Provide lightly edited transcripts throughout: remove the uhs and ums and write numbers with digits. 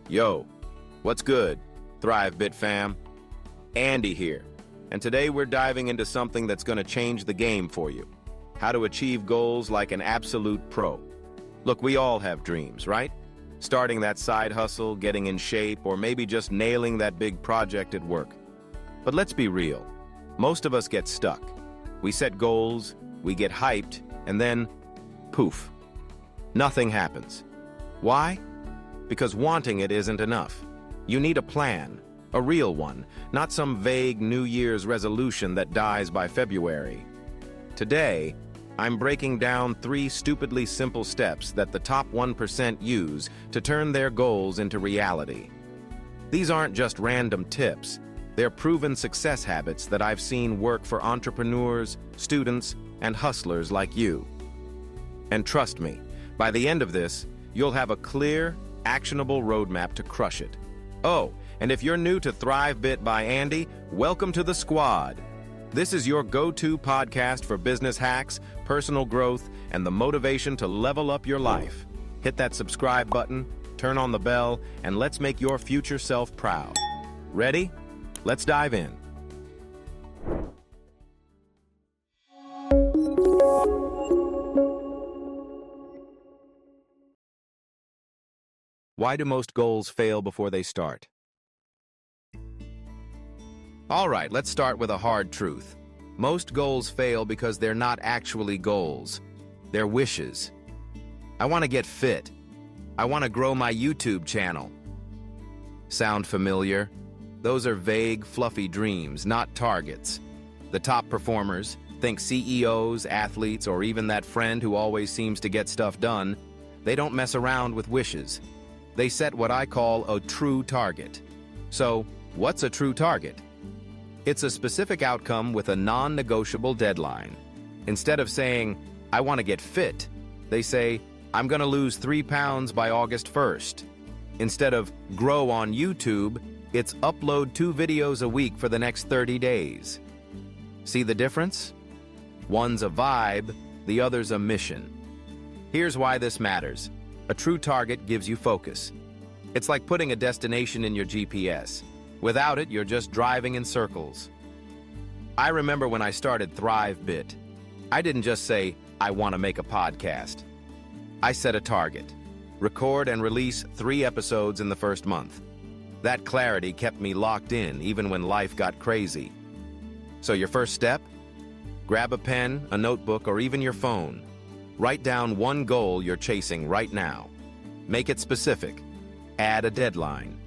Yo, what's good, ThriveBit fam? Andy here, and today we're diving into something that's going to change the game for you. How to achieve goals like an absolute pro. Look, we all have dreams, right? Starting that side hustle, getting in shape, or maybe just nailing that big project at work. But let's be real, most of us get stuck. We set goals, we get hyped, and then, poof, nothing happens. Why? Because wanting it isn't enough. You need a plan, a real one, not some vague New Year's resolution that dies by February. Today, I'm breaking down 3 stupidly simple steps that the top 1% use to turn their goals into reality. These aren't just random tips, they're proven success habits that I've seen work for entrepreneurs, students, and hustlers like you. And trust me, by the end of this, you'll have a clear, actionable roadmap to crush it. Oh, and if you're new to ThriveBit by Andy, welcome to the squad. This is your go-to podcast for business hacks, personal growth, and the motivation to level up your life. Hit that subscribe button, turn on the bell, and let's make your future self proud. Ready? Let's dive in. Why do most goals fail before they start? All right, let's start with a hard truth. Most goals fail because they're not actually goals. They're wishes. I want to get fit. I want to grow my YouTube channel. Sound familiar? Those are vague, fluffy dreams, not targets. The top performers, think CEOs, athletes, or even that friend who always seems to get stuff done, they don't mess around with wishes. They set what I call a true target. So, what's a true target? It's a specific outcome with a non-negotiable deadline. Instead of saying, I want to get fit, they say, I'm going to lose 3 pounds by August 1st. Instead of grow on YouTube, it's upload 2 videos a week for the next 30 days. See the difference? One's a vibe, the other's a mission. Here's why this matters. A true target gives you focus. It's like putting a destination in your GPS. Without it, you're just driving in circles. I remember when I started ThriveBit, I didn't just say, I want to make a podcast. I set a target. Record and release 3 episodes in the first month. That clarity kept me locked in even when life got crazy. So your first step? Grab a pen, a notebook, or even your phone. Write down one goal you're chasing right now. Make it specific. Add a deadline.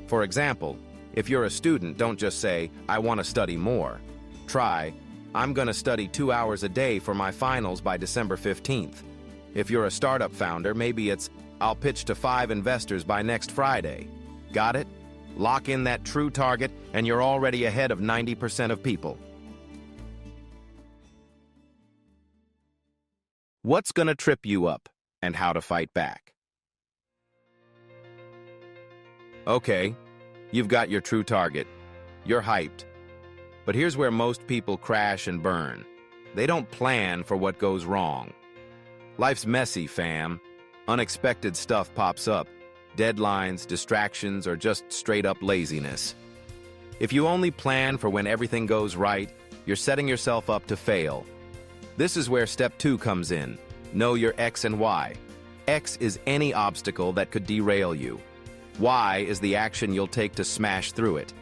For example, if you're a student, don't just say, I want to study more. Try, I'm going to study 2 hours a day for my finals by December 15th. If you're a startup founder, maybe it's, I'll pitch to 5 investors by next Friday. Got it? Lock in that true target, and you're already ahead of 90% of people. What's going to trip you up, and how to fight back? Okay, you've got your true target. You're hyped. But here's where most people crash and burn. They don't plan for what goes wrong. Life's messy, fam. Unexpected stuff pops up. Deadlines, distractions, or just straight-up laziness. If you only plan for when everything goes right, you're setting yourself up to fail. This is where step 2 comes in. Know your X and Y. X is any obstacle that could derail you. Y is the action you'll take to smash through it.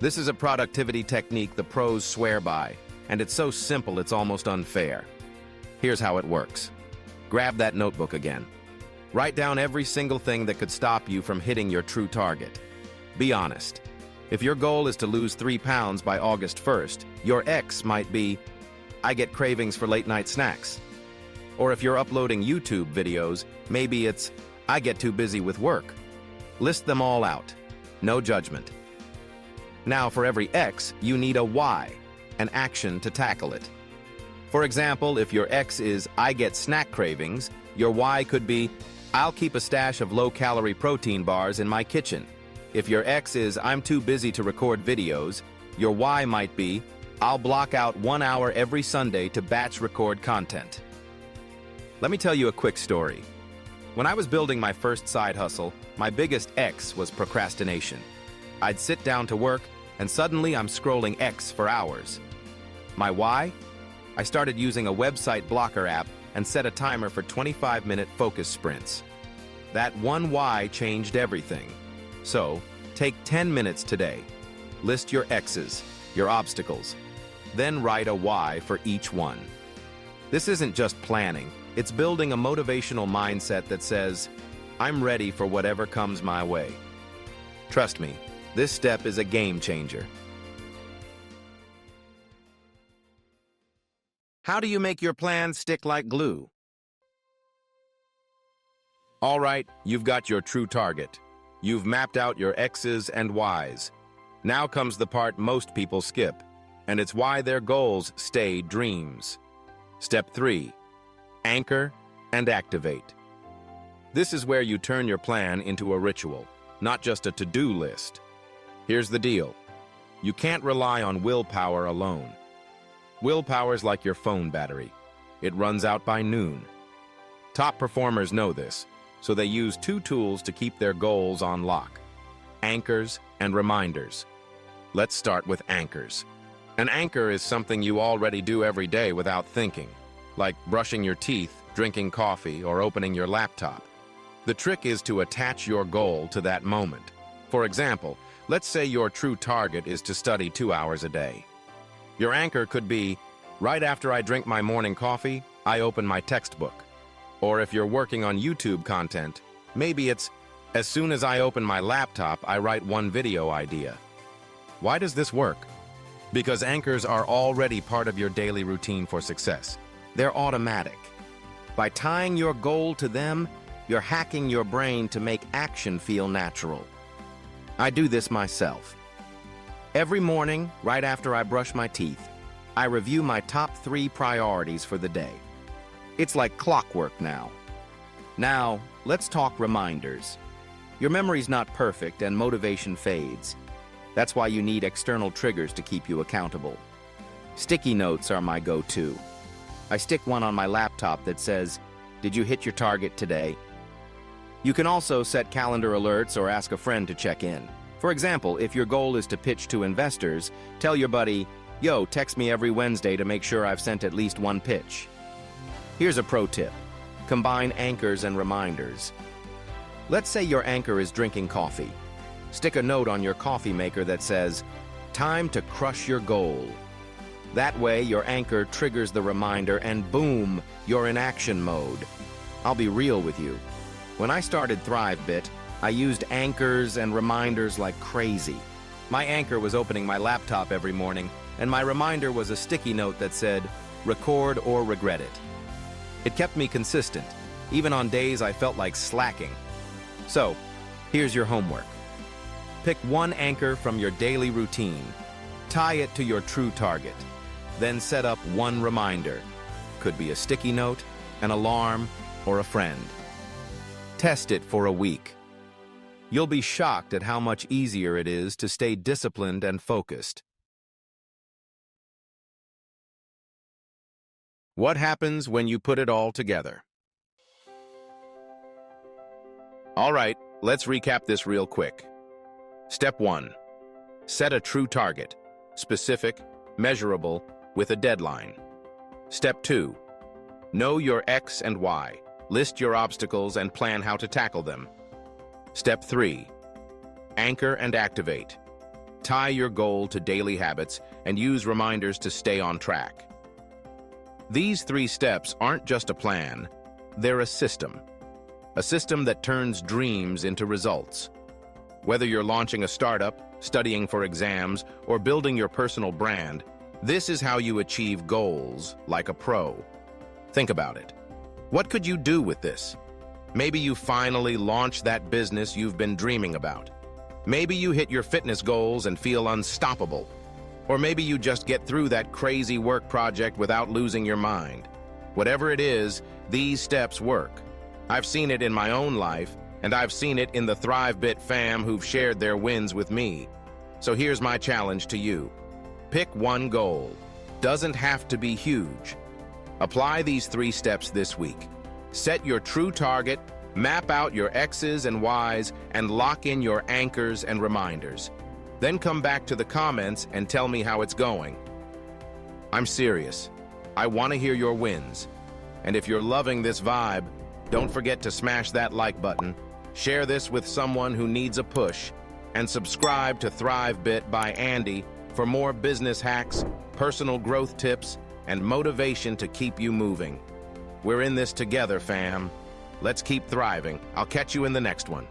This is a productivity technique the pros swear by, and it's so simple it's almost unfair. Here's how it works. Grab that notebook again. Write down every single thing that could stop you from hitting your true target. Be honest. If your goal is to lose 3 pounds by August 1st, your X might be, I get cravings for late-night snacks. Or if you're uploading YouTube videos, maybe it's, I get too busy with work. List them all out. No judgment. Now, for every X, you need a Y, an action to tackle it. For example, if your X is, I get snack cravings, your Y could be, I'll keep a stash of low-calorie protein bars in my kitchen. If your X is, I'm too busy to record videos, your Y might be, I'll block out 1 hour every Sunday to batch record content. Let me tell you a quick story. When I was building my first side hustle, my biggest X was procrastination. I'd sit down to work, and suddenly I'm scrolling X for hours. My why? I started using a website blocker app and set a timer for 25-minute focus sprints. That one why changed everything. So, take 10 minutes today. List your X's, your obstacles. Then write a why for each one. This isn't just planning, it's building a motivational mindset that says, I'm ready for whatever comes my way. Trust me, this step is a game changer. How do you make your plan stick like glue? All right, you've got your true target. You've mapped out your X's and Y's. Now comes the part most people skip, and it's why their goals stay dreams. Step 3. Anchor and activate. This is where you turn your plan into a ritual, not just a to-do list. Here's the deal. You can't rely on willpower alone. Willpower's like your phone battery. It runs out by noon. Top performers know this, so they use 2 tools to keep their goals on lock: anchors and reminders. Let's start with anchors. An anchor is something you already do every day without thinking, like brushing your teeth, drinking coffee, or opening your laptop. The trick is to attach your goal to that moment. For example, let's say your true target is to study 2 hours a day. Your anchor could be, right after I drink my morning coffee, I open my textbook. Or if you're working on YouTube content, maybe it's, as soon as I open my laptop, I write one video idea. Why does this work? Because anchors are already part of your daily routine for success. They're automatic. By tying your goal to them, you're hacking your brain to make action feel natural. I do this myself. Every morning, right after I brush my teeth, I review my top 3 priorities for the day. It's like clockwork now. Now, let's talk reminders. Your memory's not perfect and motivation fades. That's why you need external triggers to keep you accountable. Sticky notes are my go-to. I stick one on my laptop that says, "Did you hit your target today?" You can also set calendar alerts or ask a friend to check in. For example, if your goal is to pitch to investors, tell your buddy, "Yo, text me every Wednesday to make sure I've sent at least one pitch." Here's a pro tip. Combine anchors and reminders. Let's say your anchor is drinking coffee. Stick a note on your coffee maker that says, "Time to crush your goal." That way, your anchor triggers the reminder and boom, you're in action mode. I'll be real with you. When I started ThriveBit, I used anchors and reminders like crazy. My anchor was opening my laptop every morning, and my reminder was a sticky note that said, "Record or regret it." It kept me consistent, even on days I felt like slacking. So, here's your homework. Pick one anchor from your daily routine. Tie it to your true target. Then set up one reminder. Could be a sticky note, an alarm, or a friend. Test it for a week. You'll be shocked at how much easier it is to stay disciplined and focused. What happens when you put it all together? All right, let's recap this real quick. Step 1. Set a true target, specific, measurable, with a deadline. Step 2. Know your X and Y. List your obstacles and plan how to tackle them. Step 3. Anchor and activate. Tie your goal to daily habits and use reminders to stay on track. These 3 steps aren't just a plan, they're a system. A system that turns dreams into results. Whether you're launching a startup, studying for exams, or building your personal brand, this is how you achieve goals like a pro. Think about it. What could you do with this? Maybe you finally launch that business you've been dreaming about. Maybe you hit your fitness goals and feel unstoppable. Or maybe you just get through that crazy work project without losing your mind. Whatever it is, these steps work. I've seen it in my own life, and I've seen it in the ThriveBit fam who've shared their wins with me. So here's my challenge to you. Pick one goal. Doesn't have to be huge. Apply these 3 steps this week. Set your true target, Map out your X's and Y's and lock in your anchors and reminders. Then come back to the comments and tell me how it's going. I'm serious. I want to hear your wins. And if you're loving this vibe, don't forget to smash that like button, share this with someone who needs a push, and subscribe to ThriveBit by Andy for more business hacks, personal growth tips, and motivation to keep you moving. We're in this together, fam. Let's keep thriving. I'll catch you in the next one.